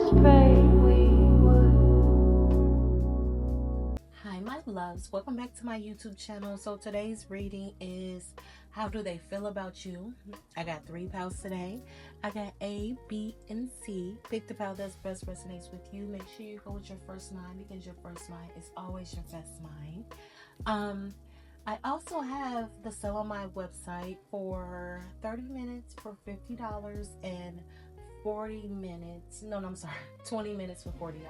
Hi, my loves. Welcome back to my YouTube channel. So today's reading is How Do They Feel About You? I got 3 pals today. I got A, B, and C. Pick the pal that's best resonates with you. Make sure you go with your first mind because your first mind is always your best mind. I also have the sale on my website for 30 minutes for $50 and 40 minutes. No, I'm sorry. 20 minutes for $40.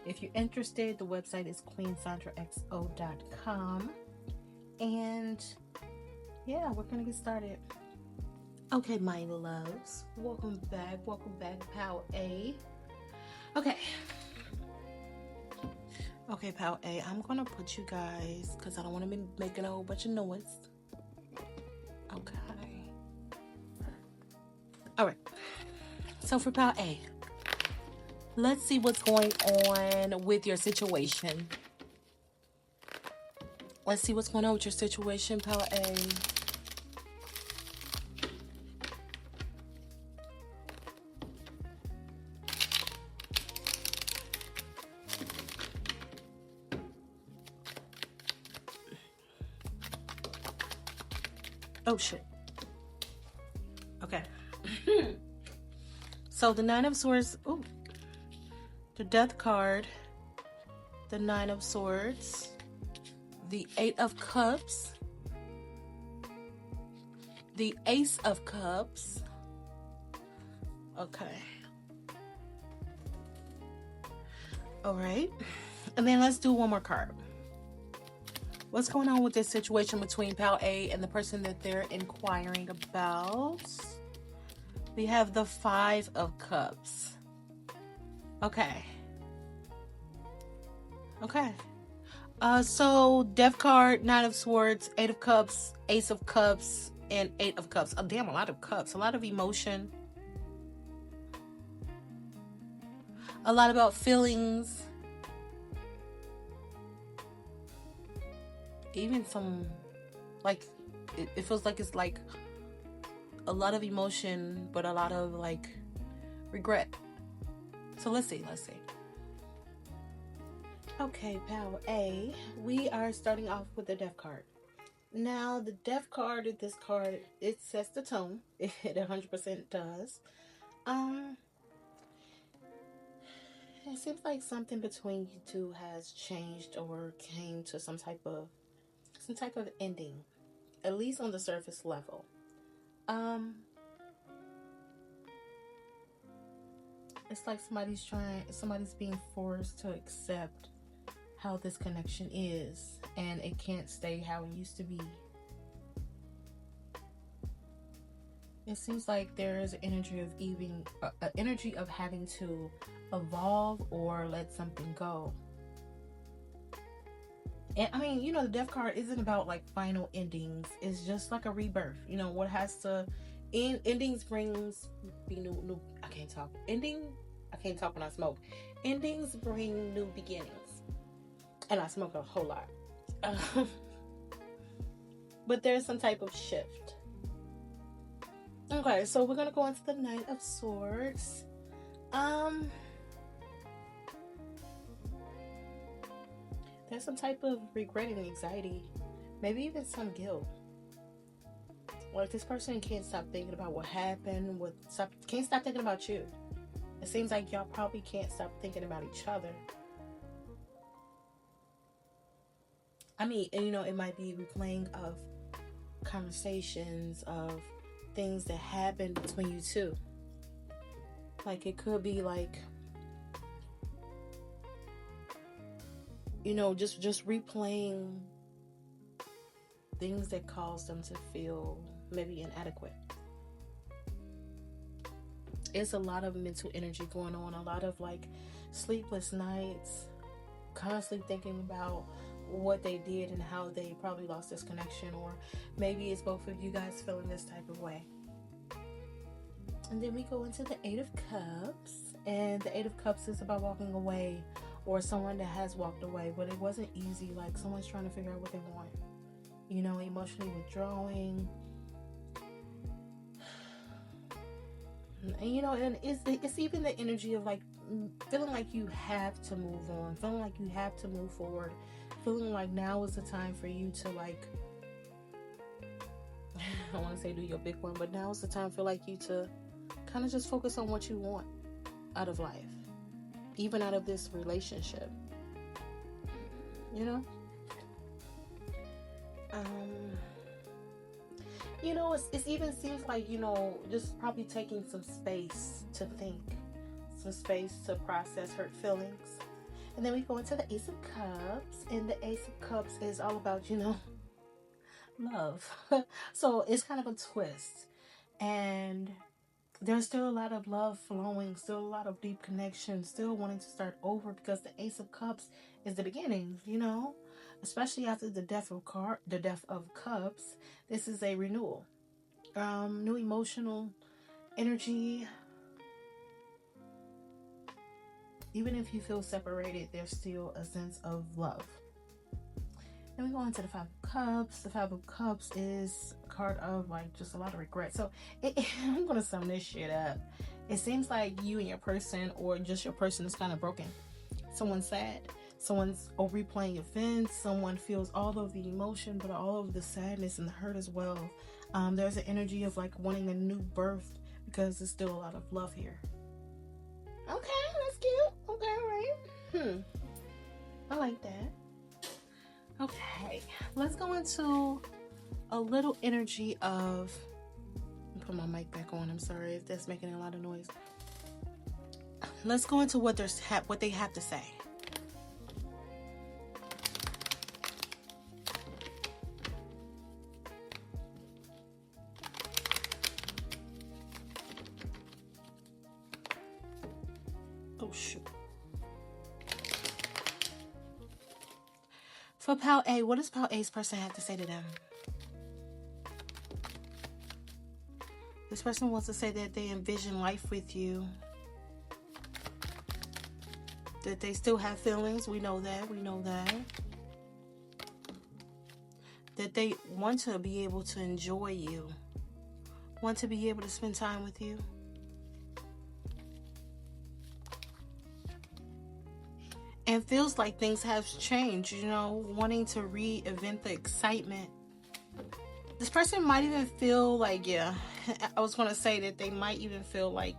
If you're interested, the website is queensandraxo.com. And yeah, we're going to get started. Okay, my loves. Welcome back. Welcome back, pal A. Okay. Okay, pal A. I'm going to put you guys, because I don't want to be making a whole bunch of noise. Okay. All right. So for pal A, let's see what's going on with your situation. Let's see what's going on with your situation, pal A. Oh, shit. Okay. So the Nine of Swords, ooh, the Death card, the Nine of Swords, the Eight of Cups, the Ace of Cups. Okay. All right. And then let's do one more card. What's going on with this situation between pal A and the person that they're inquiring about? We have the Five of Cups. Okay. Okay. So Death card, Nine of Swords, Eight of Cups, Ace of Cups, and Eight of Cups. Oh, damn, a lot of cups. A lot of emotion. A lot about feelings. Even some, like, it feels like it's like a lot of emotion, but a lot of like regret. So let's see. Okay, pal A, we are starting off with the Death card. Now, the Death card, this card, it sets the tone. It 100% does. It seems like something between you two has changed or came to some type of ending, at least on the surface level. It's like somebody's being forced to accept how this connection is, and it can't stay how it used to be. It seems like there is an energy of having to evolve or let something go. And I mean, the Death card isn't about like final endings. It's just like a rebirth. What has to end. Endings brings be new. I can't talk. I can't talk when I smoke. Endings bring new beginnings, and I smoke a whole lot. But there's some type of shift. Okay, so we're gonna go into the Knight of Swords. There's some type of regret and anxiety, maybe even some guilt. Like this person can't stop thinking about what happened, can't stop thinking about you. It seems like y'all probably can't stop thinking about each other. I mean, it might be replaying of conversations, of things that happened between you two. Like it could be like, just replaying things that caused them to feel maybe inadequate. It's a lot of mental energy going on, a lot of like sleepless nights, constantly thinking about what they did and how they probably lost this connection, or maybe it's both of you guys feeling this type of way. And then we go into the Eight of Cups, and the Eight of Cups is about walking away, or someone that has walked away, but it wasn't easy. Like someone's trying to figure out what they want, emotionally withdrawing. And and it's even the energy of like feeling like you have to move on, feeling like you have to move forward, feeling like now is the time for you to like I want to say do your big one, but now is the time for like you to kind of just focus on what you want out of life, even out of this relationship. It even seems like, just probably taking some space to think, some space to process hurt feelings. And then we go into the Ace of Cups, and the Ace of Cups is all about, love. So it's kind of a twist. And there's still a lot of love flowing, still a lot of deep connection, still wanting to start over, because the Ace of Cups is the beginning, especially after the death of Cups. This is a renewal, new emotional energy. Even if you feel separated, there's still a sense of love. Then we go into the Five of Cups. The Five of Cups is a card of like just a lot of regret. So I'm gonna sum this shit up. It seems like you and your person, or just your person, is kind of broken. Someone's sad. Someone's replaying offense. Someone feels all of the emotion, but all of the sadness and the hurt as well. There's an energy of like wanting a new birth, because there's still a lot of love here. Okay, that's cute. Okay, right. I like that. Okay, let's go into a little energy of. Put my mic back on. I'm sorry if that's making a lot of noise. Let's go into what they have to say. Oh shoot. For Pile A, what does Pile A's person have to say to them? This person wants to say that they envision life with you. That they still have feelings. We know that. That they want to be able to enjoy you. Want to be able to spend time with you. And feels like things have changed, wanting to reinvent the excitement. This person might even feel like, I was going to say that they might even feel like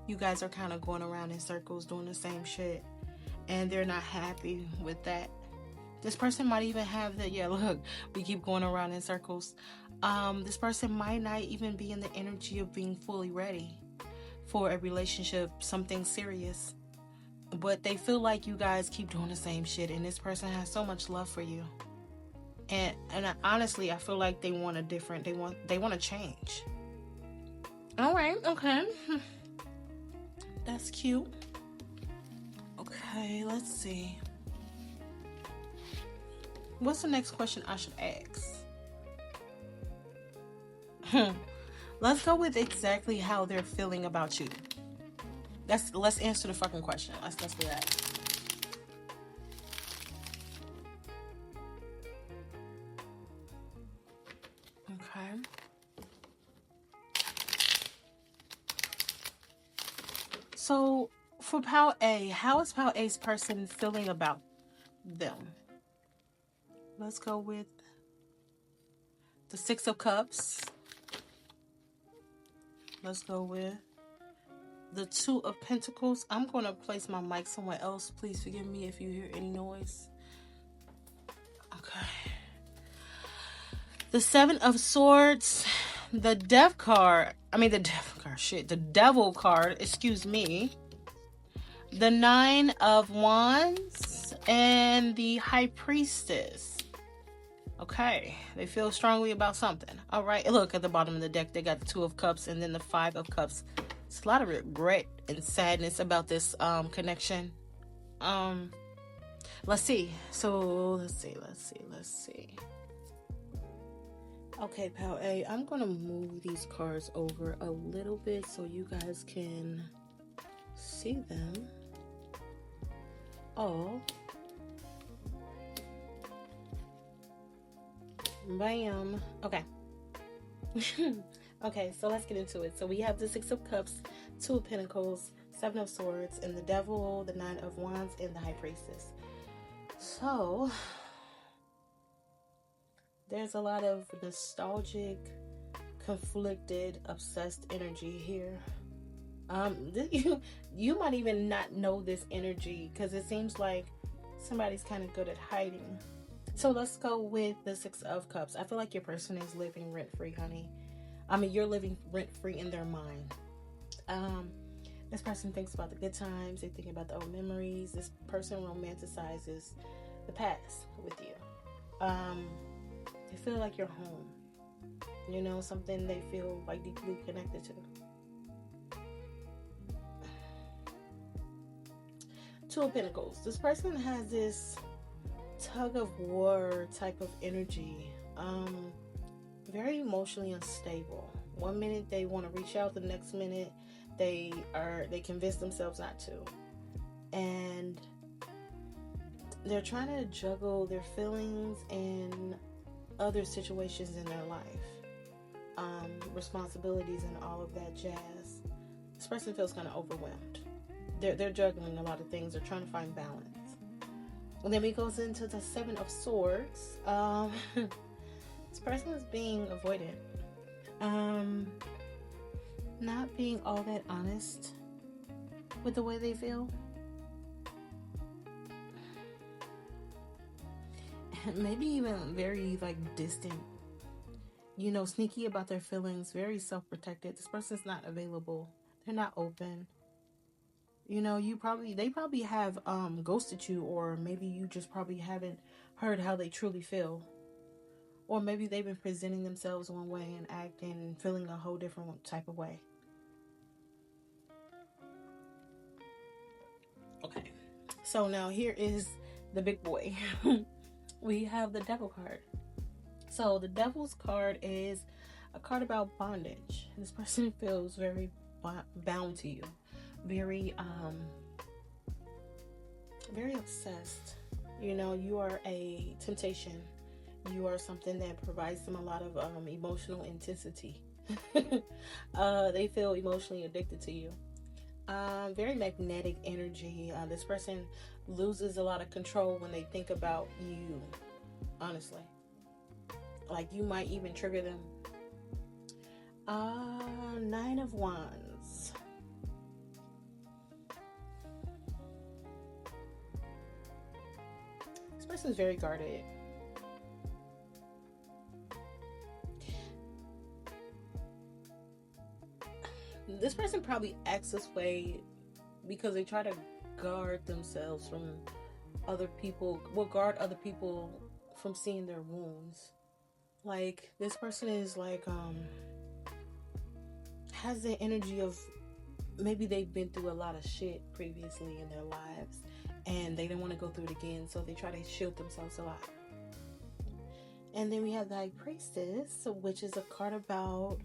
you guys are kind of going around in circles doing the same shit, and they're not happy with that. This person might even have that, look, we keep going around in circles. This person might not even be in the energy of being fully ready for a relationship, something serious. But they feel like you guys keep doing the same shit, and this person has so much love for you. And honestly, I feel like they want they want to change. All right, okay. That's cute. Okay, let's see. What's the next question I should ask? Let's go with exactly how they're feeling about you. Let's answer the fucking question. Let's do that. Okay. So for Pile A, how is Pile A's person feeling about them? Let's go with the Six of Cups. Let's go with the Two of Pentacles. I'm going to place my mic somewhere else. Please forgive me if you hear any noise. Okay. The Seven of Swords. The Devil card. Excuse me. The Nine of Wands. And the High Priestess. Okay. They feel strongly about something. All right. Look at the bottom of the deck. They got the Two of Cups and then the Five of Cups. It's a lot of regret and sadness about this connection. Let's see. Let's see. Okay, Pal A, I'm gonna move these cards over a little bit so you guys can see them. Oh. Bam. Okay. Okay, so let's get into it. So we have the Six of Cups, Two of Pentacles, Seven of Swords, and the Devil, the Nine of Wands, and the High Priestess. So there's a lot of nostalgic, conflicted, obsessed energy here. You might even not know this energy because it seems like somebody's kind of good at hiding. So let's go with the Six of Cups. I feel like your person is living rent-free, honey. I mean, you're living rent-free in their mind. This person thinks about the good times. They think about the old memories. This person romanticizes the past with you. They feel like you're home. You know, something they feel like deeply connected to. Two of Pentacles. This person has this tug of war type of energy. Very emotionally unstable. One minute they want to reach out, the next minute they convince themselves not to. And they're trying to juggle their feelings and other situations in their life. Responsibilities and all of that jazz. This person feels kind of overwhelmed. They're juggling a lot of things. They're trying to find balance. And then we goes into the Seven of Swords. This person is being avoidant. Not being all that honest with the way they feel. Maybe even very distant. You know, sneaky about their feelings, very self-protected. This person's not available. They're not open. You know, they probably have ghosted you, or maybe you just probably haven't heard how they truly feel. Or maybe they've been presenting themselves one way and acting and feeling a whole different type of way. Okay. So now here is the big boy. We have the Devil card. So the Devil's card is a card about bondage. This person feels very bound to you. Very obsessed. You know, you are a temptation. You are something that provides them a lot of emotional intensity. They feel emotionally addicted to you. Very magnetic energy. This person loses a lot of control when they think about you. Honestly. Like, you might even trigger them. Nine of Wands. This person's very guarded. This person probably acts this way because they try to guard themselves from other people. Well, guard other people from seeing their wounds. Like, this person is has the energy of maybe they've been through a lot of shit previously in their lives and they don't want to go through it again, so they try to shield themselves a lot. And then we have the High Priestess, which is a card about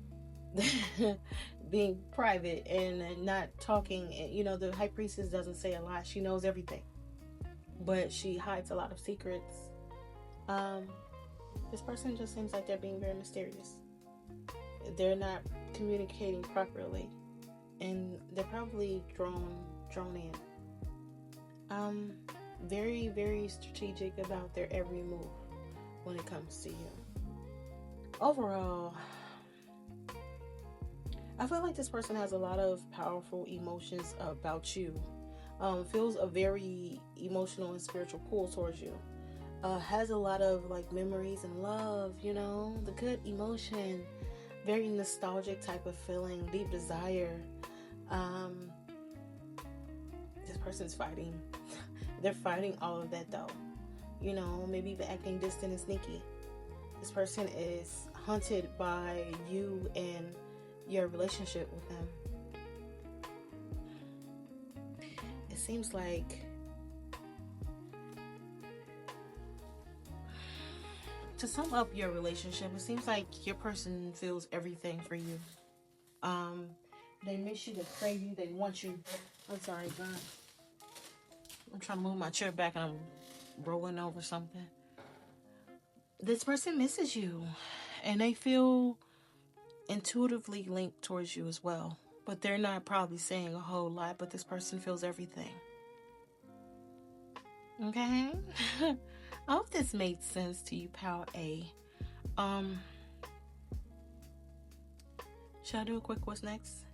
being private and not talking. You know, the High Priestess doesn't say a lot. She knows everything, but she hides a lot of secrets. This person just seems like they're being very mysterious. They're not communicating properly, and they're probably drawn in. Very, very strategic about their every move when it comes to you. Overall, I feel like this person has a lot of powerful emotions about you. Feels a very emotional and spiritual pull towards you. Has a lot of memories and love, you know, the good emotion, very nostalgic type of feeling, deep desire. This person's fighting. They're fighting all of that though. You know, maybe even acting distant and sneaky. This person is hunted by you and your relationship with them. It seems like to sum up your relationship, it seems like your person feels everything for you. They miss you, they crave you, they want you. I'm sorry, God. I'm trying to move my chair back and I'm rolling over something. This person misses you and they feel intuitively linked towards you as well. but they're not probably saying a whole lot, but this person feels everything. Okay? I hope this made sense to you, Pal A. Should I do a quick what's next?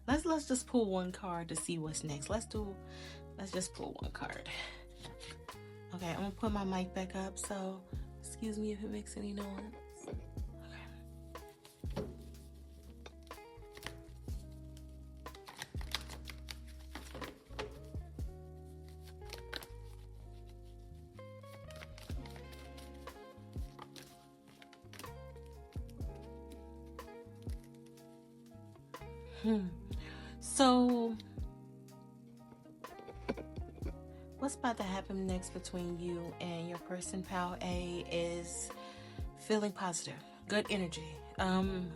Let's just pull one card to see what's next. Let's just pull one card. Okay, I'm gonna put my mic back up, so excuse me if it makes any noise. So, what's about to happen next between you and your person, Pal A, is feeling positive, good energy,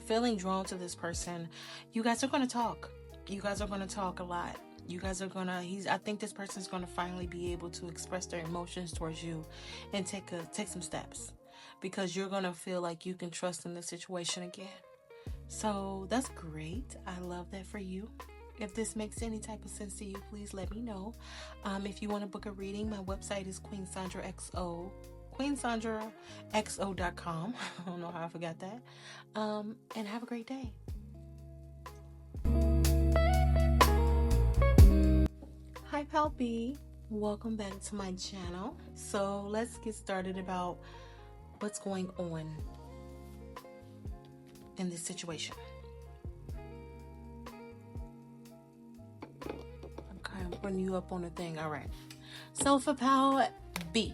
feeling drawn to this person. You guys are going to talk. You guys are going to talk a lot. You guys are going to, I think this person's going to finally be able to express their emotions towards you and take some steps, because you're going to feel like you can trust in the situation again. So that's great. I love that for you. If this makes any type of sense to you, please let me know. If you want to book a reading, my website is queensandraxo.com. I don't know how I forgot that. And have a great day. Hi, Pal B. Welcome back to my channel. So let's get started about what's going on in this situation. Okay, I'm putting you up on the thing. All right. So for Pal B,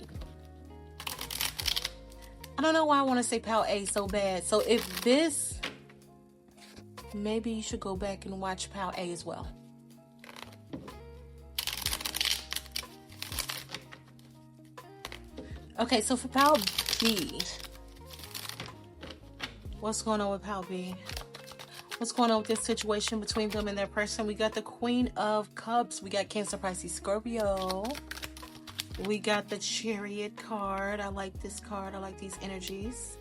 I don't know why I want to say Pal A so bad. So if this, maybe you should go back and watch Pal A as well. Okay, so for Pal B, what's going on with Pal B? What's going on with this situation between them and their person? We got the Queen of Cups. We got Cancer, Pisces, Scorpio. We got the Chariot card. I like this card. I like these energies.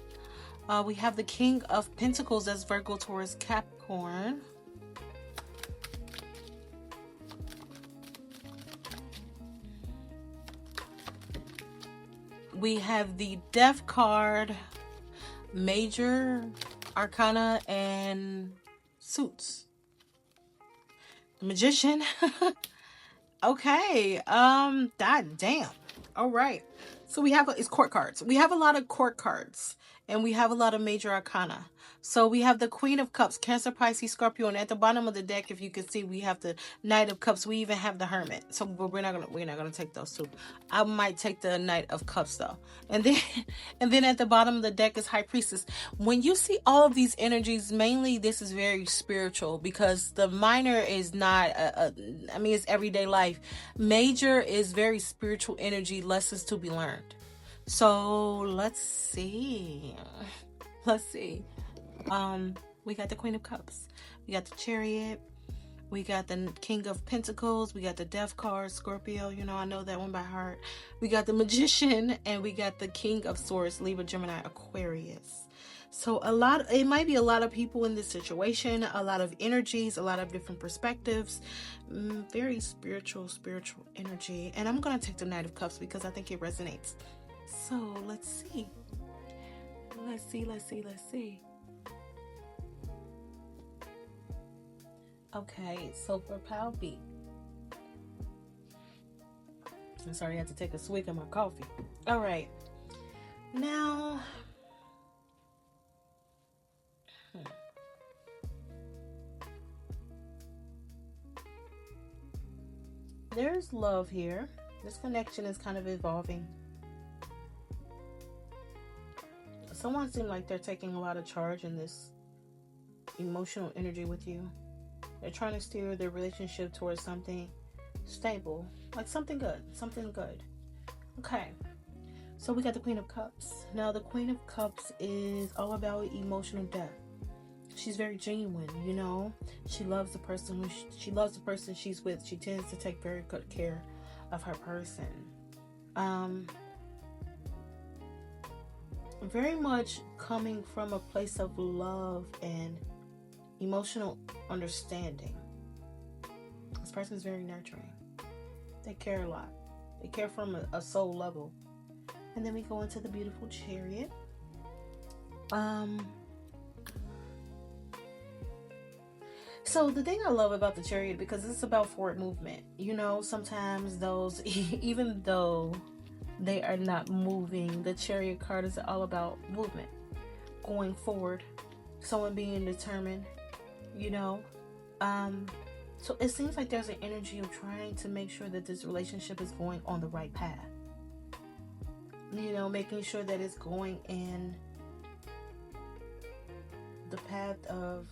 We have the King of Pentacles. That's Virgo, Taurus, Capricorn. We have the Death card, Major Arcana, and Suits. The Magician. Okay. God damn. All right. So we have it's court cards. We have a lot of court cards, and we have a lot of Major Arcana. So we have the Queen of Cups, Cancer, Pisces, Scorpio, and at the bottom of the deck, if you can see, we have the Knight of Cups. We even have the Hermit. So we're not gonna take those two. I might take the Knight of Cups though, and then at the bottom of the deck is High Priestess. When you see all of these energies, mainly this is very spiritual, because the minor is not. I mean, it's everyday life. Major is very spiritual energy, lessons to be learned. So let's see. We got the Queen of Cups, we got the Chariot, we got the King of Pentacles, we got the Death card, Scorpio, you know, I know that one by heart. We got the Magician, and we got the King of Swords, Libra, Gemini, Aquarius. So it might be a lot of people in this situation, a lot of energies, a lot of different perspectives, very spiritual energy. And I'm going to take the Knight of Cups because I think it resonates. So let's see. Okay, so for Pal B, I'm sorry, I had to take a swig of my coffee. All right, now, there's love here. This connection is kind of evolving. Someone seems like they're taking a lot of charge in this emotional energy with you. They're trying to steer their relationship towards something stable, like something good. Okay, so we got the Queen of Cups. Now the Queen of Cups is all about emotional depth. She's very genuine, you know. She loves the person she loves the person she's with. She tends to take very good care of her person. Very much coming from a place of love and emotional understanding. This person is very nurturing. They care a lot. They care from a soul level. And then we go into the beautiful Chariot. So the thing I love about the Chariot, because it's about forward movement. You know, sometimes those, even though they are not moving, the Chariot card is all about movement, going forward, someone being determined, you know. So it seems like there's an energy of trying to make sure that this relationship is going on the right path. You know, making sure that it's going in the path of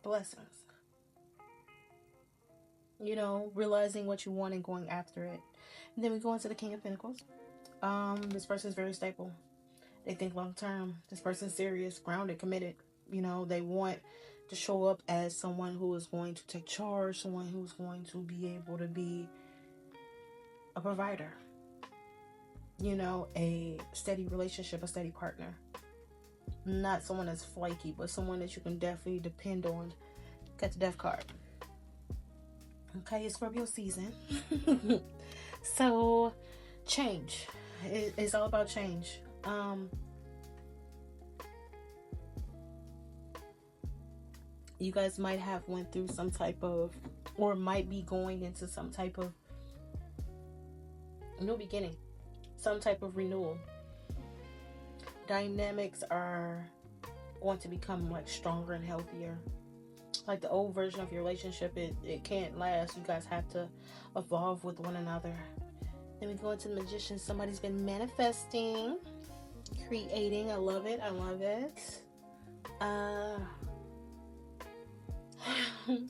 blessings. You know, realizing what you want and going after it. And then we go into the King of Pentacles. This person is very stable. They think long term. This person's serious, grounded, committed. You know, they want to show up as someone who is going to take charge, someone who's going to be able to be a provider. You know, a steady relationship, a steady partner. Not someone that's flaky, but someone that you can definitely depend on. Got the Death card. Okay, it's Scorpio season. So, change. It's all about change. You guys might have went through some type of, or might be going into some type of new beginning, some type of renewal. Dynamics are going to become like stronger and healthier. Like the old version of your relationship, it can't last. You guys have to evolve with one another. Then we go into the Magician. Somebody's been manifesting, creating. I love it. I love it.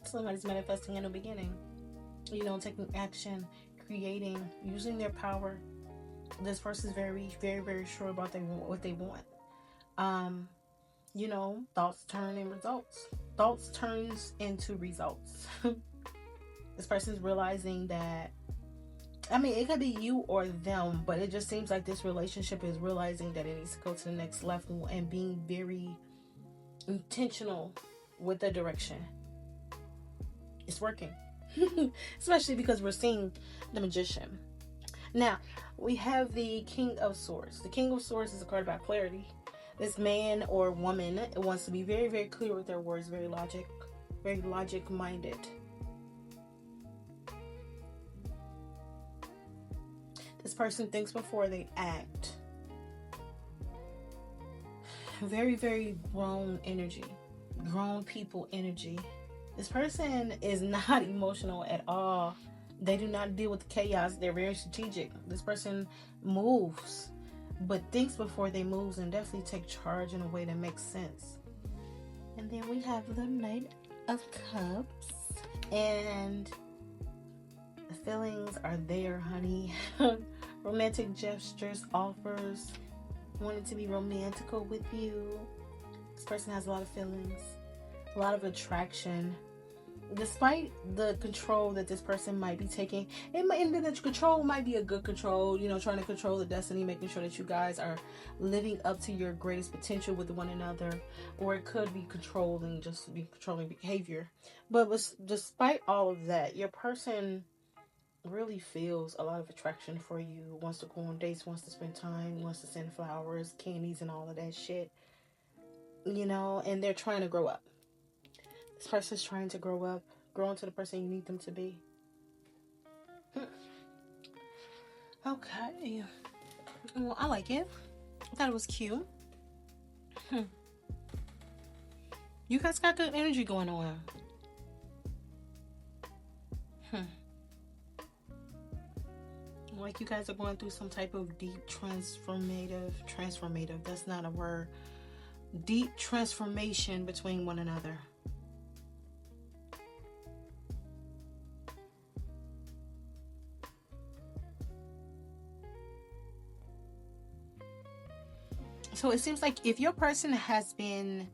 Somebody's manifesting in the beginning. You know, taking action, creating, using their power. This person's very, very, very sure about what they want. You know, thoughts turn in results. Thoughts turns into results. This person's realizing that, I mean, it could be you or them, but it just seems like this relationship is realizing that it needs to go to the next level and being very intentional with the direction. It's working. Especially because we're seeing the Magician. Now, we have the King of Swords. The King of Swords is a card about clarity. This man or woman wants to be very, very clear with their words, very logic-minded. This person thinks before they act. Very, very grown energy. Grown people energy. This person is not emotional at all. They do not deal with chaos. They're very strategic. This person moves, but thinks before they move and definitely take charge in a way that makes sense. And then we have the Knight of Cups. And the feelings are there, honey. Romantic gestures, offers, wanting to be romantical with you. This person has a lot of feelings, a lot of attraction. Despite the control that this person might be taking, and the control might be a good control, you know, trying to control the destiny, making sure that you guys are living up to your greatest potential with one another, or it could be controlling, just be controlling behavior. But despite all of that, your person really feels a lot of attraction for you, wants to go on dates, wants to spend time, wants to send flowers, candies, and all of that shit, you know, and they're trying to grow up. This person's trying to grow up, grow into the person you need them to be. Okay. Well, I like it. I thought it was cute. You guys got good energy going on. Like you guys are going through some type of deep transformative, that's not a word. Deep transformation between one another. So it seems like if your person has been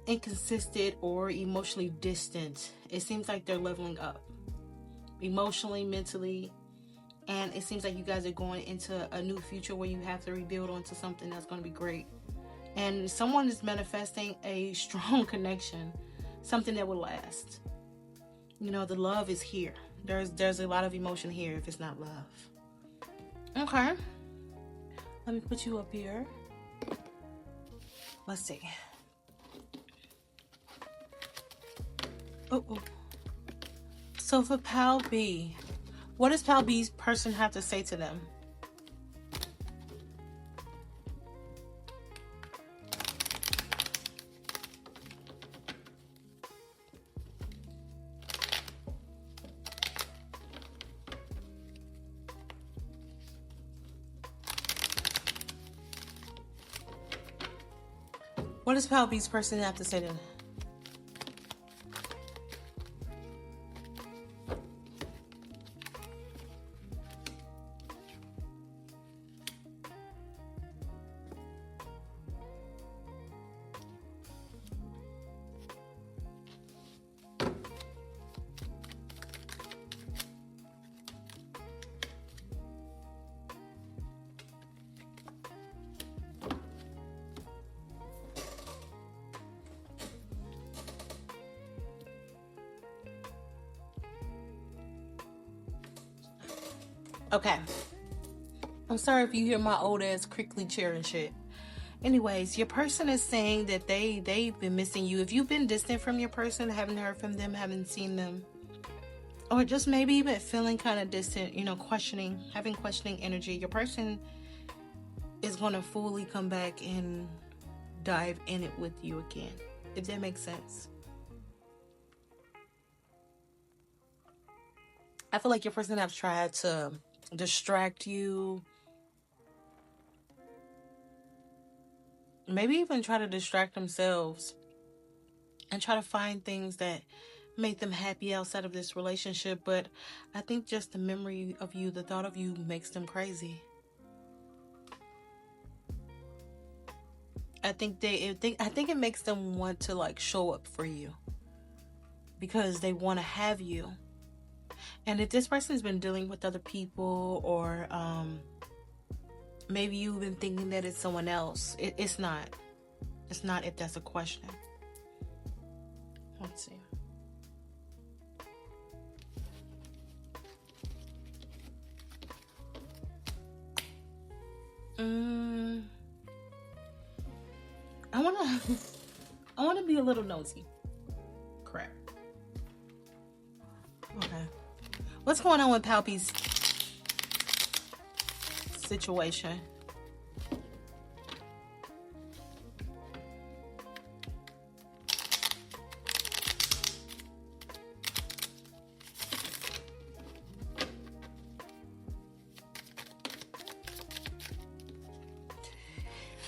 inconsistent or emotionally distant, it seems like they're leveling up emotionally, mentally, and it seems like you guys are going into a new future where you have to rebuild onto something that's going to be great. And someone is manifesting a strong connection, something that will last. The love is here. There's a lot of emotion here if it's not love. Okay. Let me put you up here. Let's see. Oh. So for Pal B, what does Pal B's person have to say to them? What does Pal B's person have to say to them? Okay. I'm sorry if you hear my old ass crickly chair and shit. Anyways, your person is saying that they've been missing you. If you've been distant from your person, haven't heard from them, haven't seen them, or just maybe even feeling kind of distant, having questioning energy, your person is going to fully come back and dive in it with you again, if that makes sense. I feel like your person have tried to distract you, maybe even try to distract themselves and try to find things that make them happy outside of this relationship. But I think just the memory of you, the thought of you, makes them crazy. I think it makes them want to like show up for you because they want to have you. And if this person's been dealing with other people, or maybe you've been thinking that it's someone else, it's not. It's not, if that's a question. Let's see. I wanna be a little nosy. Crap. Okay. What's going on with Palpy's situation?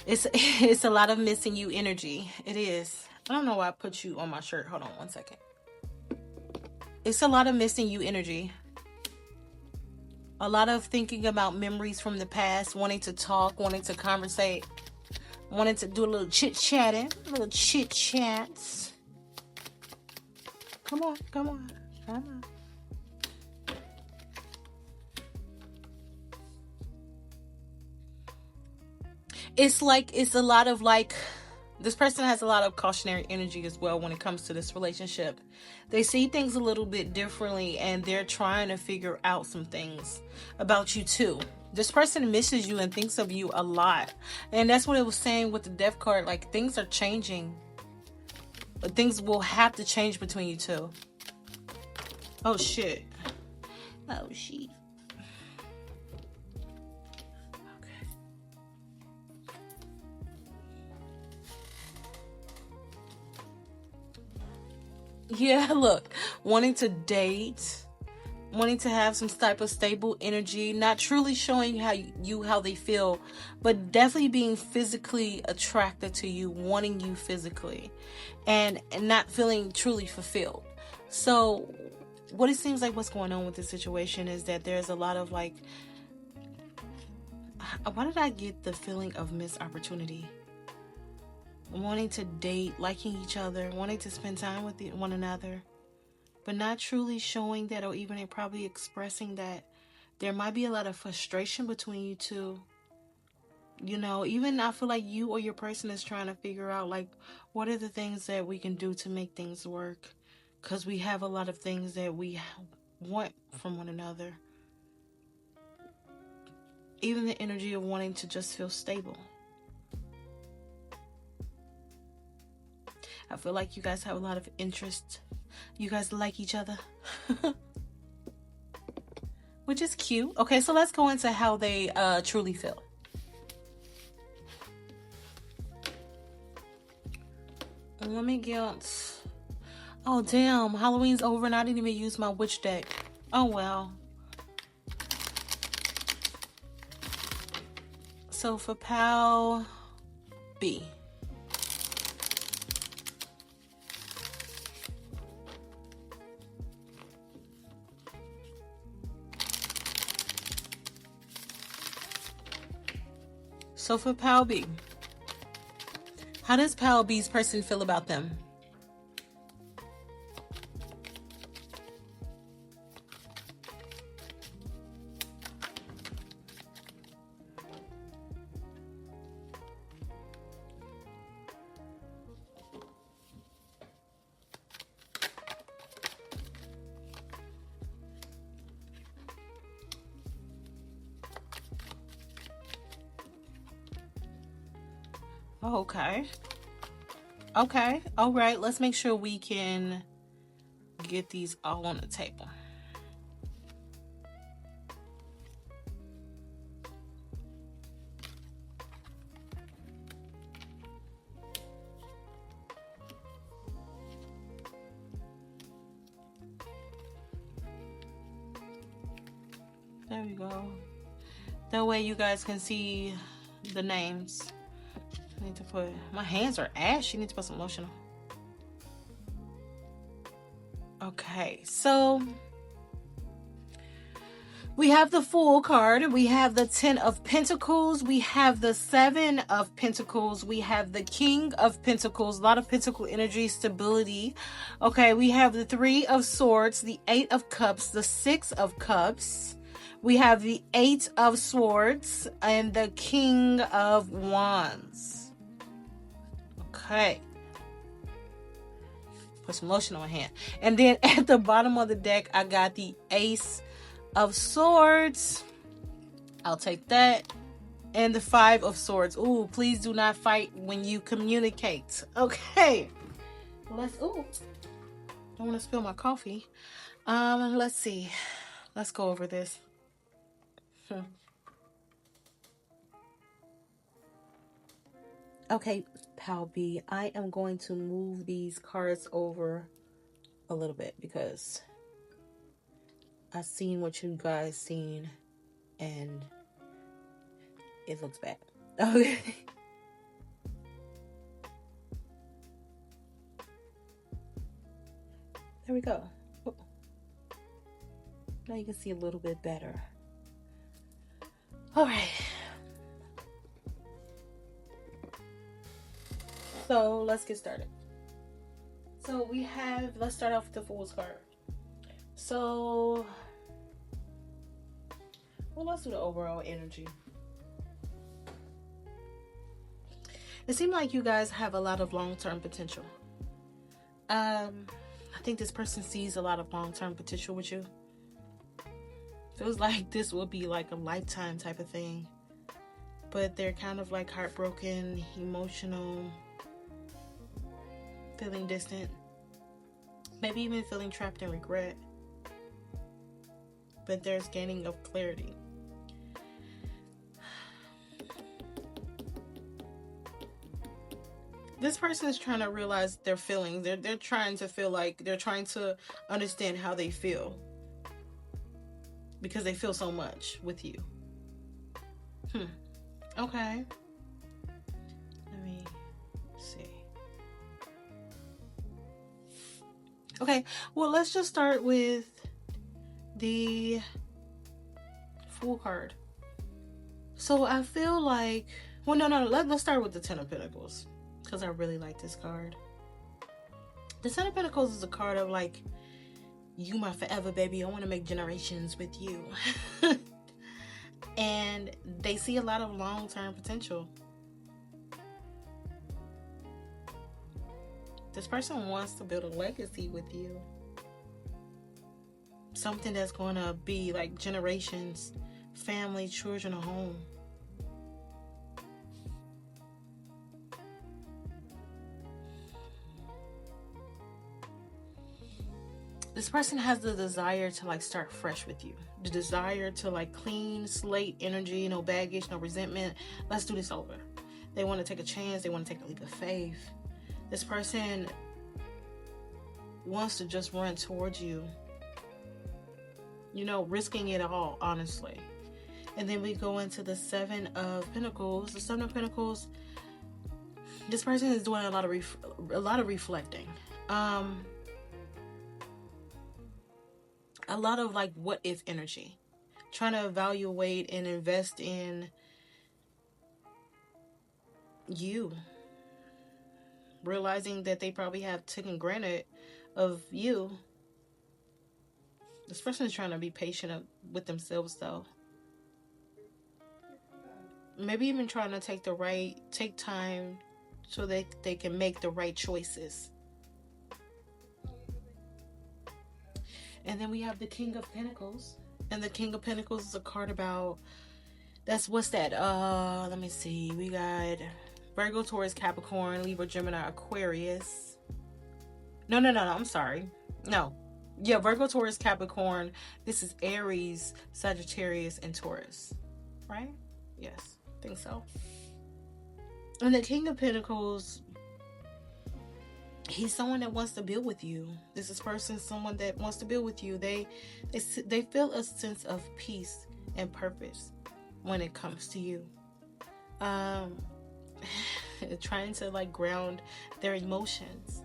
It's a lot of missing you energy. It is. I don't know why I put you on my shirt. Hold on one second. It's a lot of missing you energy. A lot of thinking about memories from the past, wanting to talk, wanting to conversate, wanting to do a little chit-chatting, little chit-chats. Come on. It's a lot of like, this person has a lot of cautionary energy as well when it comes to this relationship. They see things a little bit differently, and they're trying to figure out some things about you too. This person misses you and thinks of you a lot. And that's what it was saying with the death card. Like, things are changing. Things will have to change between you two. Oh, shit. Oh, shit. Yeah, look, wanting to date, wanting to have some type of stable energy, not truly showing how they feel, but definitely being physically attracted to you, wanting you physically, and not feeling truly fulfilled. So what it seems like what's going on with this situation is that there's a lot of like, why did I get the feeling of missed opportunity? Wanting to date, liking each other, wanting to spend time with one another, but not truly showing that, or even probably expressing that. There might be a lot of frustration between you two. Even I feel like you or your person is trying to figure out, like, what are the things that we can do to make things work? because we have a lot of things that we want from one another. Even the energy of wanting to just feel stable. I feel like you guys have a lot of interest. You guys like each other. Which is cute. Okay, so let's go into how they truly feel. Let me get... Oh, damn. Halloween's over and I didn't even use my witch deck. Oh, well. So for Pal B. So for Pal B. How does Pal B's person feel about them? Okay. Okay. All right. Let's make sure we can get these all on the table. There we go. That way you guys can see the names. I need to put... My hands are ashy. Need to put some lotion on. Okay, so we have the Fool card. We have the 10 of Pentacles. We have the 7 of Pentacles. We have the King of Pentacles. A lot of Pentacle energy, stability. Okay, we have the 3 of Swords, the 8 of Cups, the 6 of Cups. We have the 8 of Swords and the King of Wands. Okay. Put some lotion on my hand. And then at the bottom of the deck, I got the Ace of Swords. I'll take that. And the 5 of Swords. Ooh, please do not fight when you communicate. Okay. Let's, ooh. Don't want to spill my coffee. Let's see. Let's go over this. Okay, Pal B, I am going to move these cards over a little bit because I've seen what you guys seen and it looks bad. Okay. There we go. Oh. Now you can see a little bit better. All right. So let's get started. So we have, let's start off with the Fool's card. So, well, let's do the overall energy. It seems like you guys have a lot of long-term potential. I think this person sees a lot of long-term potential with you. Feels like this will be like a lifetime type of thing. But they're kind of like heartbroken, emotional, feeling distant, maybe even feeling trapped in regret. But there's gaining of clarity. This person is trying to realize their feelings. They're trying to feel like, they're trying to understand how they feel. Because they feel so much with you. Okay. Let me see. Okay, well, let's just start with the Fool card. So I feel like, well, no, let's start with the 10 of Pentacles, because I really like this card. The 10 of Pentacles is a card of like, you my forever baby, I want to make generations with you. And they see a lot of long-term potential. This person wants to build a legacy with you. something that's going to be like generations, family, children, a home. This person has the desire to like start fresh with you. The desire to like clean slate energy, no baggage, no resentment. Let's do this over. They want to take a chance. They want to take a leap of faith. This person wants to just run towards you. You know, risking it all, honestly. And then we go into the Seven of Pentacles. The Seven of Pentacles, this person is doing a lot of reflecting. A lot of like what if energy, trying to evaluate and invest in you, realizing that they probably have taken granted of you. This person is trying to be patient with themselves though. Maybe even trying to take time so that they can make the right choices. And then we have the King of Pentacles. And the King of Pentacles is a card about, what's that? Let me see. We got Virgo, Taurus, Capricorn, Libra, Gemini, Aquarius. No, I'm sorry. No. Yeah, Virgo, Taurus, Capricorn. This is Aries, Sagittarius, and Taurus. Right? Yes, I think so. And the King of Pentacles, he's someone that wants to build with you. This is someone that wants to build with you. They feel a sense of peace and purpose when it comes to you. Trying to like ground their emotions.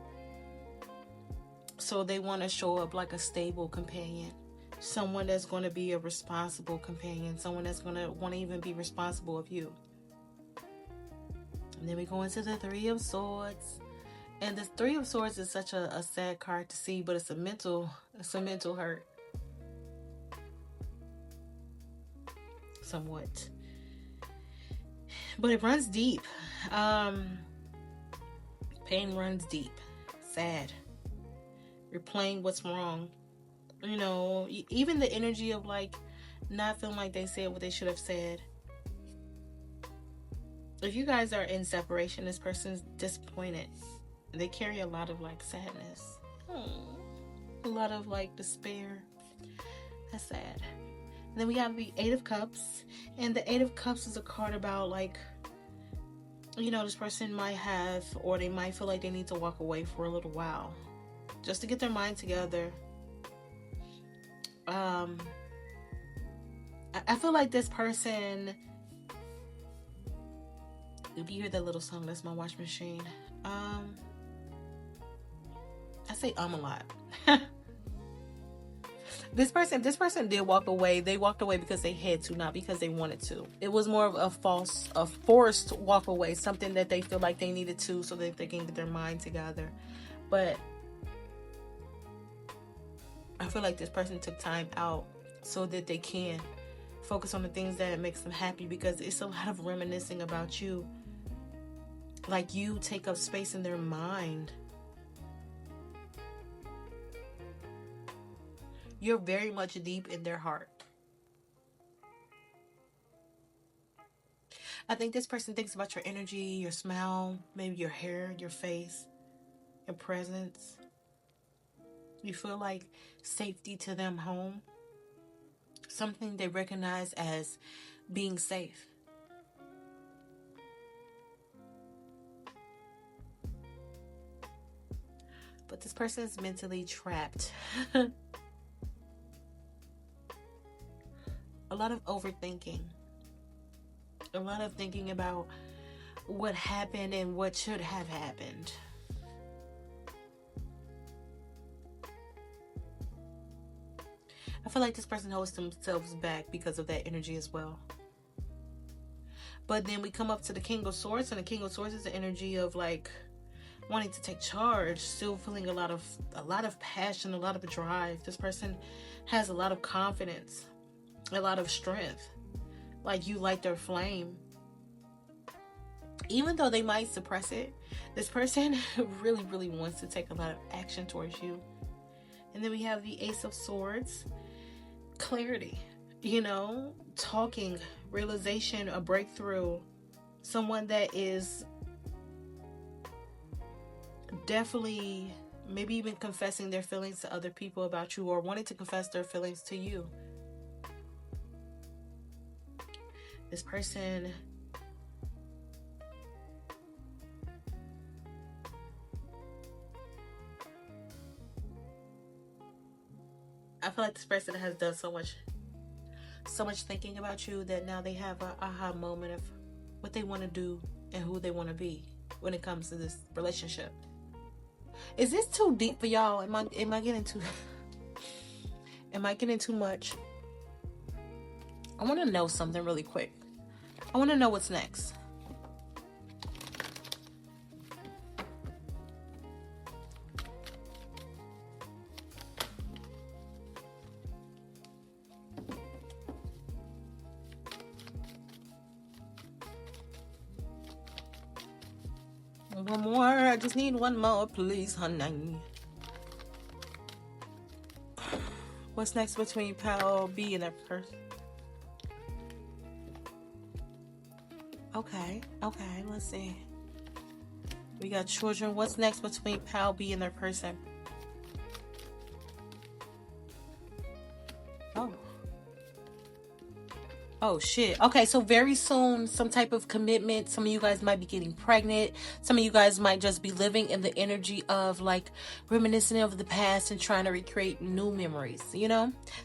So they want to show up like a stable companion. Someone that's going to be a responsible companion. Someone that's going to want to even be responsible of you. And then we go into the Three of Swords. And the Three of Swords is such a sad card to see, but it's a mental hurt. Somewhat. But it runs deep. Pain runs deep. Sad. Replaying what's wrong. You know, even the energy of like not feeling like they said what they should have said. If you guys are in separation, this person's disappointed. They carry a lot of like sadness. A lot of like despair. That's sad. And then we have the Eight of Cups. And the Eight of Cups is a card about like, you know, this person might have, or they might feel like they need to walk away for a little while. Just to get their mind together. I feel like this person, if you hear that little song, that's my wash machine. I say a lot. This person did walk away. They walked away because they had to, not because they wanted to. It was more of a forced walk away, something that they feel like they needed to so that they can get their mind together. But I feel like this person took time out so that they can focus on the things that makes them happy, because it's a lot of reminiscing about you. Like you take up space in their mind. You're very much deep in their heart. I think this person thinks about your energy, your smile, maybe your hair, your face, your presence. You feel like safety to them home. Something they recognize as being safe. But this person is mentally trapped. A lot of overthinking. A lot of thinking about what happened and what should have happened. I feel like this person holds themselves back because of that energy as well. But then we come up to the King of Swords, and the King of Swords is the energy of like wanting to take charge, still feeling a lot of passion, a lot of drive. This person has a lot of confidence, a lot of strength. Like you light their flame. Even though they might suppress it, this person really, really wants to take a lot of action towards you. And then we have the Ace of Swords. clarity, talking, realization, a breakthrough. Someone that is definitely maybe even confessing their feelings to other people about you, or wanting to confess their feelings to you. This person I feel like this person has done so much thinking about you that now they have a aha moment of what they want to do and who they want to be when it comes to this relationship. Is this too deep for y'all? Am I getting too am I getting too much? I want to know something really quick. I want to know what's next. One more. I just need one more, please, honey. What's next between Pal B and that person? Okay, let's see. We got children. What's next between Pal B and their person? Oh shit. Okay, so very soon, some type of commitment. Some of you guys might be getting pregnant. Some of you guys might just be living in the energy of like reminiscing of the past and trying to recreate new memories,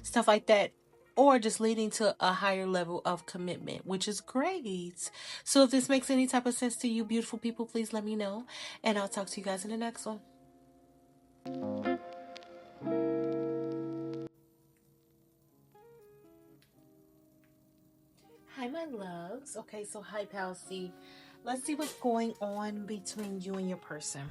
stuff like that. Or just leading to a higher level of commitment, which is great. So if this makes any type of sense to you, beautiful people, please let me know. And I'll talk to you guys in the next one. Hi, my loves. Okay, so hi, Pal C. Let's see what's going on between you and your person.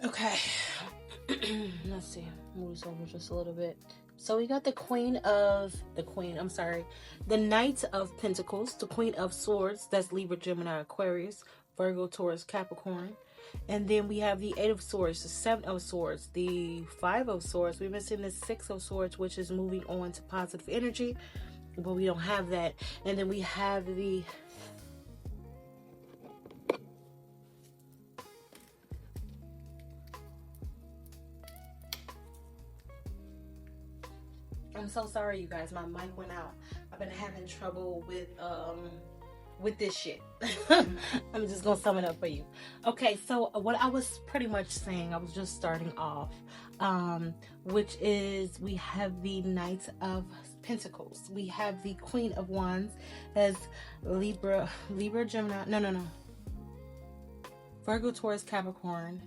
Okay. Let's see. Move this over just a little bit. So we got the Knight of Pentacles, the Queen of Swords, that's Libra, Gemini, Aquarius, Virgo, Taurus, Capricorn. And then we have the Eight of Swords, the Seven of Swords, the Five of Swords. We're missing the Six of Swords, which is moving on to positive energy, but we don't have that. And then we have the I'm so sorry, you guys. My mic went out. I've been having trouble with this shit. I'm just gonna sum it up for you. Okay, so what I was pretty much saying, I was just starting off, which is we have the Knight of Pentacles. We have the Queen of Wands as Libra, Gemini. No. Virgo, Taurus, Capricorn,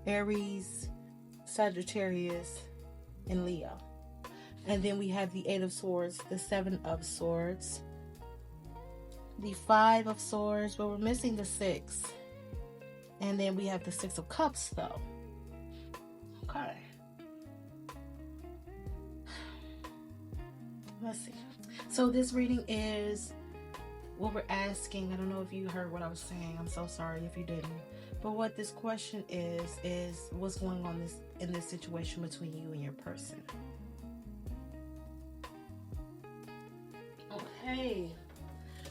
Aries, Sagittarius, and Leo. And then we have the Eight of Swords, the Seven of Swords, the Five of Swords, but we're missing the Six. And then we have the Six of Cups, though. Okay. Let's see. So this reading is what we're asking. I don't know if you heard what I was saying. I'm so sorry if you didn't. But what this question is what's going on in this situation between you and your person.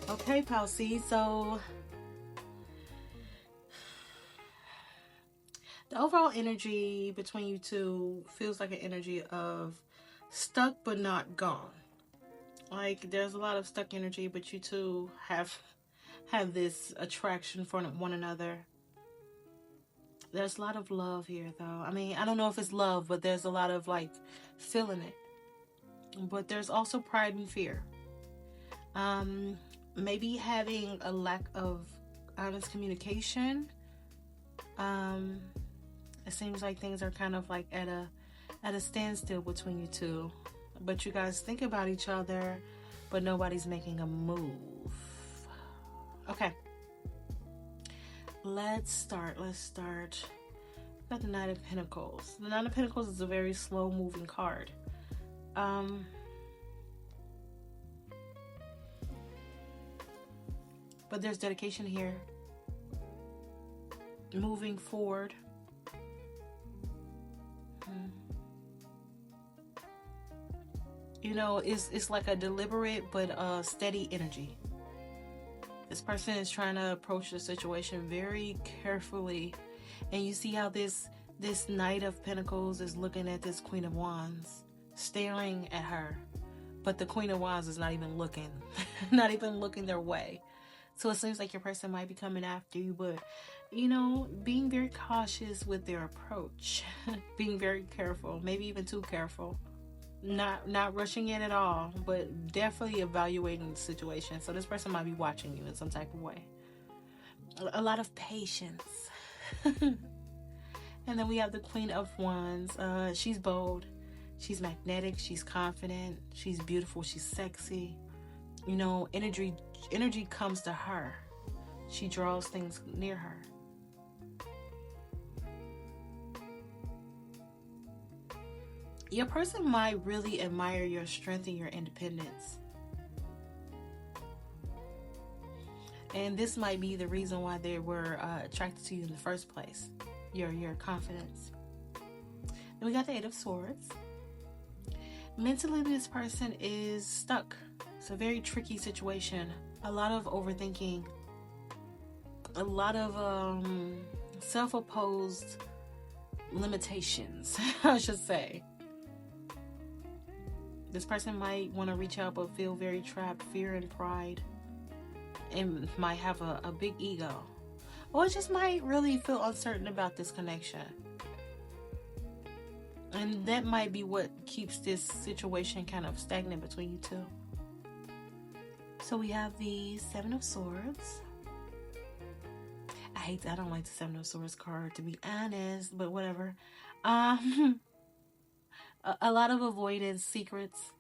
Okay, Pal C. So the overall energy between you two feels like an energy of stuck but not gone. Like there's a lot of stuck energy, but you two have have this attraction for one another. There's a lot of love here, though. I mean, I don't know if it's love, but there's a lot of like feeling it. But there's also pride and fear. Um, Maybe having a lack of honest communication. Um, it seems like things are kind of like at a standstill between you two. But you guys think about each other, but nobody's making a move. Okay. Let's start. Got the Knight of Pentacles. The Knight of Pentacles is a very slow moving card. But there's dedication here. Moving forward. You know, it's like a deliberate but steady energy. This person is trying to approach the situation very carefully. And you see how this Knight of Pentacles is looking at this Queen of Wands, staring at her. But the Queen of Wands is not even looking. Not even looking their way. So it seems like your person might be coming after you, but, you know, being very cautious with their approach. Being very careful, maybe even too careful. Not rushing in at all, but definitely evaluating the situation. So this person might be watching you in some type of way. A lot of patience. And then we have the Queen of Wands. She's bold. She's magnetic. She's confident. She's beautiful. She's sexy. You know, energy comes to her. She draws things near her. Your person might really admire your strength and your independence. And this might be the reason why they were attracted to you in the first place. Your confidence. Then we got the Eight of Swords. Mentally, this person is stuck. It's a very tricky situation. A lot of overthinking. A lot of self-imposed limitations, I should say. This person might want to reach out but feel very trapped, fear and pride, and might have a big ego. Or just might really feel uncertain about this connection. And that might be what keeps this situation kind of stagnant between you two. So we have the Seven of Swords. I don't like the Seven of Swords card, to be honest, but whatever. A lot of avoidance, secrets.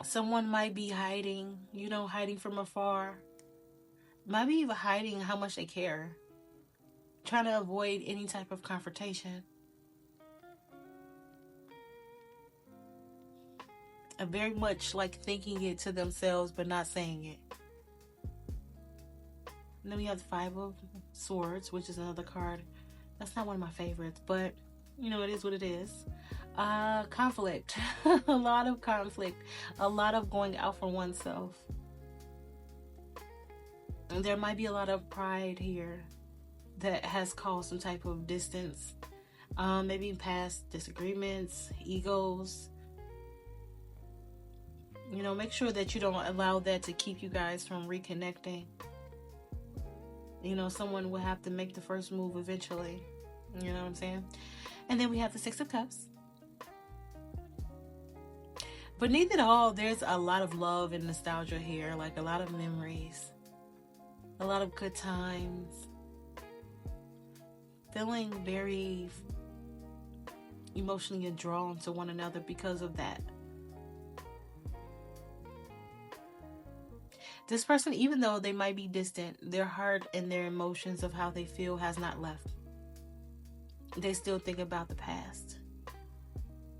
Someone might be hiding, hiding from afar. Might be even hiding how much they care. Trying to avoid any type of confrontation. Very much like thinking it to themselves but not saying it. And then we have the Five of Swords, which is another card. That's not one of my favorites, but it is what it is. Conflict. A lot of conflict. A lot of going out for oneself. And there might be a lot of pride here that has caused some type of distance. Maybe past disagreements, egos. Make sure that you don't allow that to keep you guys from reconnecting. Someone will have to make the first move eventually. You know what I'm saying? And then we have the Six of Cups. Beneath it all, there's a lot of love and nostalgia here. Like a lot of memories. A lot of good times. Feeling very emotionally drawn to one another because of that. This person, even though they might be distant, their heart and their emotions of how they feel has not left. They still think about the past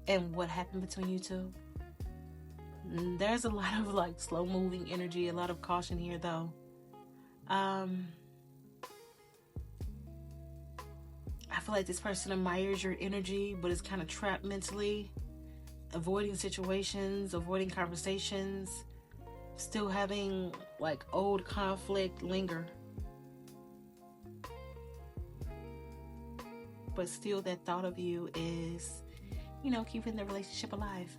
and what happened between you two. There's a lot of like slow moving energy, a lot of caution here though. I feel like this person admires your energy, but is kind of trapped mentally, avoiding situations, avoiding conversations, still having like old conflict linger. But still that thought of you is, keeping the relationship alive.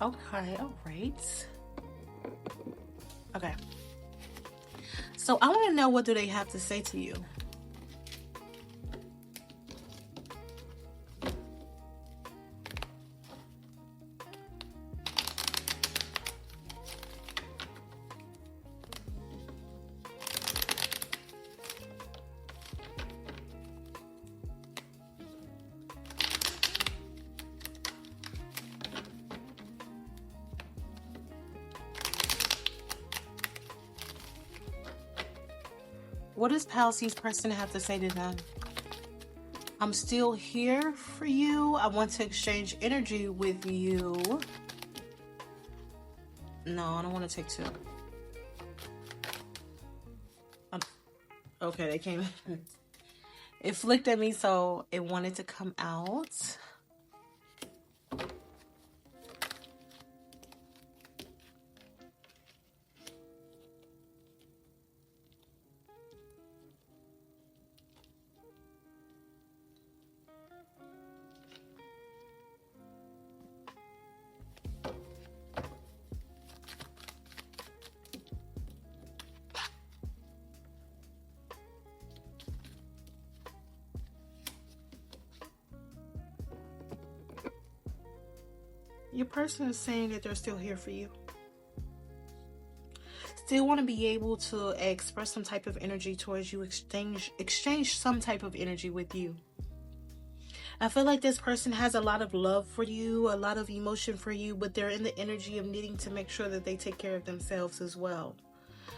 Okay, all right. Okay. So I want to know, what do they have to say to you? What does Palsy's person have to say to them? I'm still here for you. I want to exchange energy with you. No, I don't want to take two. Okay, they came. It flicked at me, so it wanted to come out. Your person is saying that they're still here for you. Still want to be able to express some type of energy towards you, exchange some type of energy with you. I feel like this person has a lot of love for you, a lot of emotion for you, but they're in the energy of needing to make sure that they take care of themselves as well.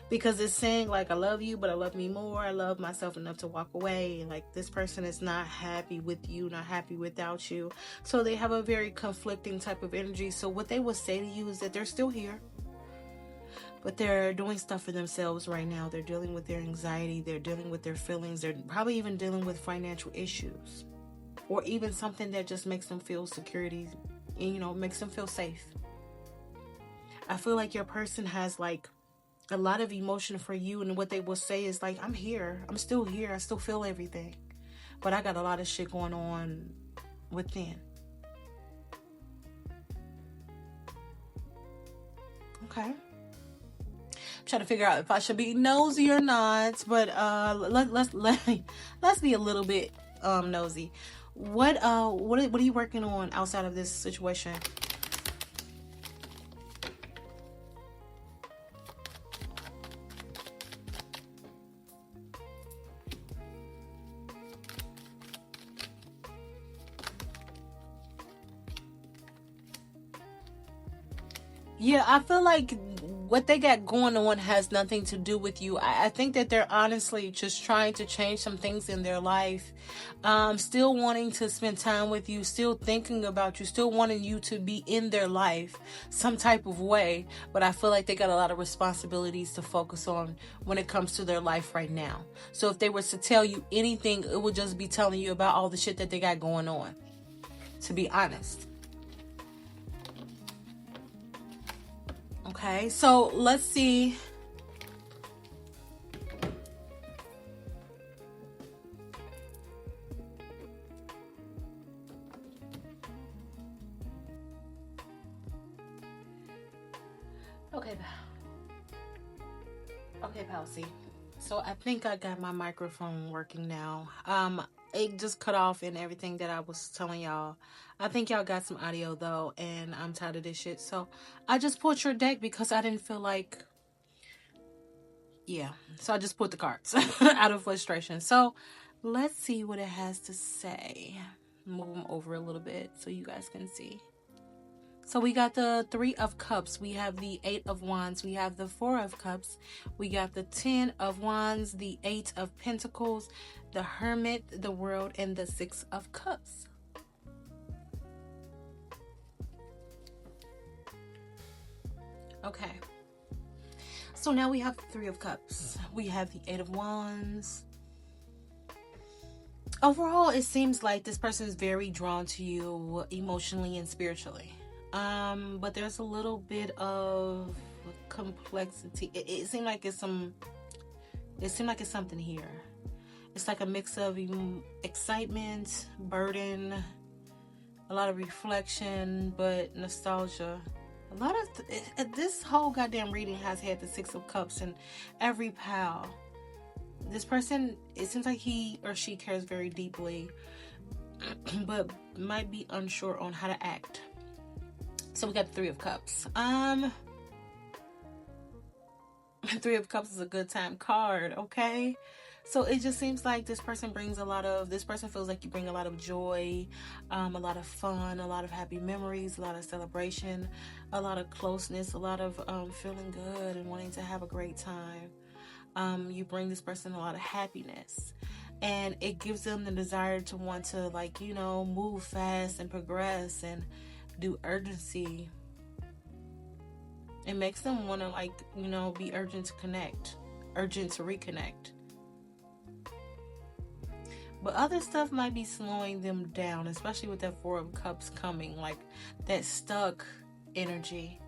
Because it's saying, like, I love you, but I love me more. I love myself enough to walk away. Like, this person is not happy with you, not happy without you. So they have a very conflicting type of energy. So what they will say to you is that they're still here, but they're doing stuff for themselves right now. They're dealing with their anxiety. They're dealing with their feelings. They're probably even dealing with financial issues, or even something that just makes them feel security, makes them feel safe. I feel like your person has, like, a lot of emotion for you, and what they will say is like, I'm here, I'm still here, I still feel everything, but I got a lot of shit going on within. Okay, I'm trying to figure out if I should be nosy or not, but let's be a little bit nosy. What are you working on outside of this situation? Yeah, I feel like what they got going on has nothing to do with you. I think that they're honestly just trying to change some things in their life. Still wanting to spend time with you, still thinking about you, still wanting you to be in their life some type of way. But I feel like they got a lot of responsibilities to focus on when it comes to their life right now. So if they were to tell you anything, it would just be telling you about all the shit that they got going on, to be honest. Okay, so let's see. Okay, Palsy. So I think I got my microphone working now. It just cut off and everything that I was telling y'all. I think y'all got some audio though, and I'm tired of this shit. So I just pulled your deck because I didn't feel like, yeah. So I just pulled the cards out of frustration. So let's see what it has to say. Move them over a little bit so you guys can see. So we got the 3 of Cups, we have the 8 of Wands, we have the 4 of Cups, we got the 10 of Wands, the 8 of Pentacles, the Hermit, the World, and the 6 of Cups. Okay. So now we have the 3 of Cups. We have the 8 of Wands. Overall, it seems like this person is very drawn to you emotionally and spiritually. But there's a little bit of complexity. It seemed like it's something here. It's like a mix of excitement, burden, a lot of reflection, but nostalgia, a A lot of this whole goddamn reading has had the Six of Cups in every pile. This person, it seems like he or she cares very deeply, but might be unsure on how to act. So we got the Three of Cups. Three of Cups is a good time card, okay? So it just seems like this person feels like you bring a lot of joy, a lot of fun, a lot of happy memories, a lot of celebration, a lot of closeness, a lot of feeling good and wanting to have a great time. You bring this person a lot of happiness, and it gives them the desire to want to, like, move fast and progress and do urgency. It makes them want to, like, be urgent to connect, urgent to reconnect. But other stuff might be slowing them down, especially with that Four of Cups coming, like that stuck energy.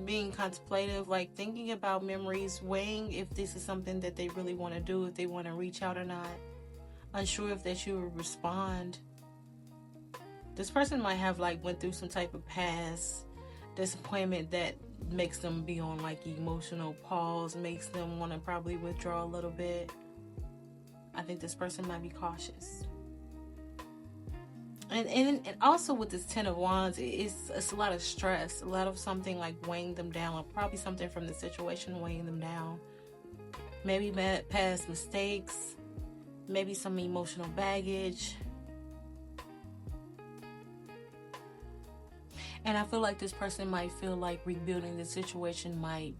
Being contemplative, like thinking about memories, weighing if this is something that they really want to do, if they want to reach out or not. Unsure if that you will respond. This person might have went through some type of past disappointment that makes them be on emotional pause, makes them want to probably withdraw a little bit. I think this person might be cautious. And also with this Ten of Wands, it's a lot of stress, a lot of something weighing them down, or probably something from the situation weighing them down. Maybe past mistakes, maybe some emotional baggage. And I feel like this person might feel like rebuilding the situation might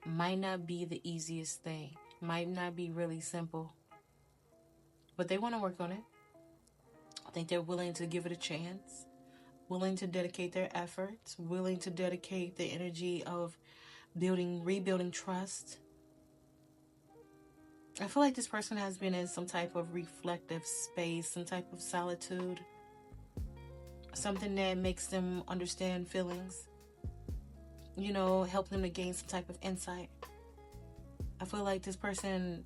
not be the easiest thing. Might not be really simple. But they want to work on it. I think they're willing to give it a chance. Willing to dedicate their efforts. Willing to dedicate the energy of rebuilding trust. I feel like this person has been in some type of reflective space, some type of solitude. Something that makes them understand feelings, help them to gain some type of insight. I feel like this person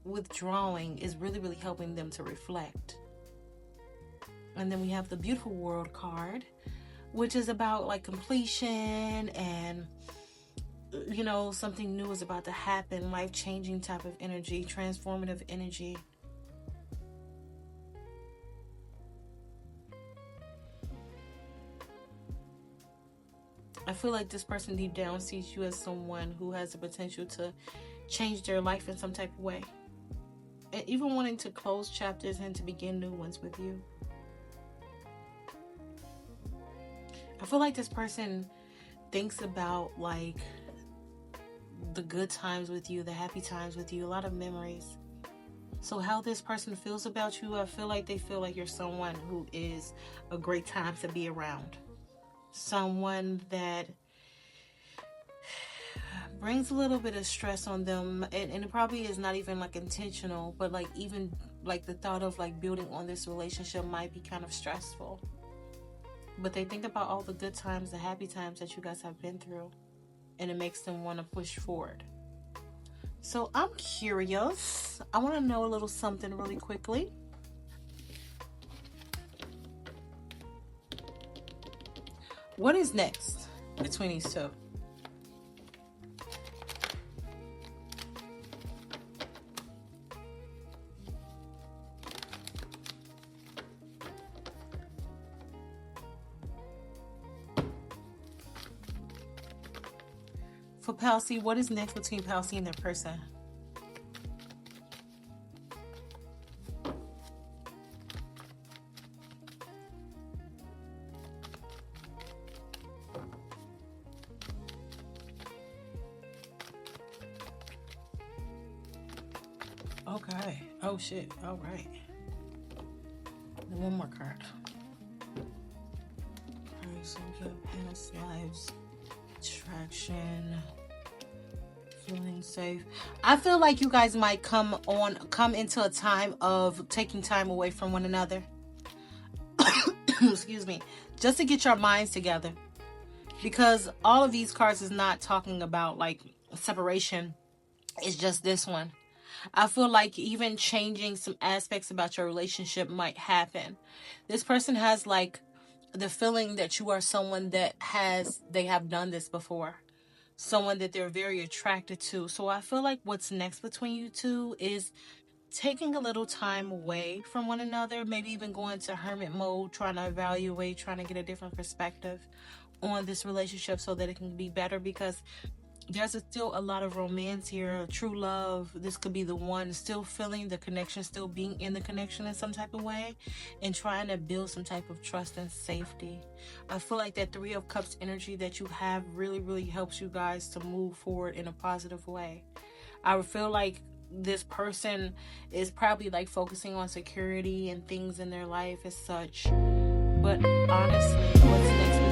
withdrawing is really, really helping them to reflect. And then we have the Beautiful World card, which is about completion and, something new is about to happen, life-changing type of energy, transformative energy. I feel like this person deep down sees you as someone who has the potential to change their life in some type of way. And even wanting to close chapters and to begin new ones with you. I feel like this person thinks about the good times with you, the happy times with you, a lot of memories. So how this person feels about you, I feel like they feel like you're someone who is a great time to be around. Someone that brings a little bit of stress on them, and it probably is not even intentional, but even the thought of building on this relationship might be kind of stressful. But they think about all the good times, the happy times that you guys have been through, and it makes them want to push forward. So I'm curious. I want to know a little something really quickly. What is next between these two? For Palsy, what is next between Palsy and their person? Okay. Oh shit. All right. Then one more card. Alright, so we have past lives, attraction, feeling safe. I feel like you guys might come into a time of taking time away from one another. Excuse me. Just to get your minds together. Because all of these cards is not talking about separation. It's just this one. I feel like even changing some aspects about your relationship might happen. This person has like the feeling that you are someone that they have done this before, someone that they're very attracted to. So I feel like what's next between you two is taking a little time away from one another, maybe even going to hermit mode, trying to evaluate, trying to get a different perspective on this relationship so that it can be better, because there's still a lot of romance here, true love. This could be the one, still feeling the connection, still being in the connection in some type of way, and trying to build some type of trust and safety. I feel like that Three of Cups energy that you have really, really helps you guys to move forward in a positive way. I would feel like this person is probably like focusing on security and things in their life as such. But honestly, what's next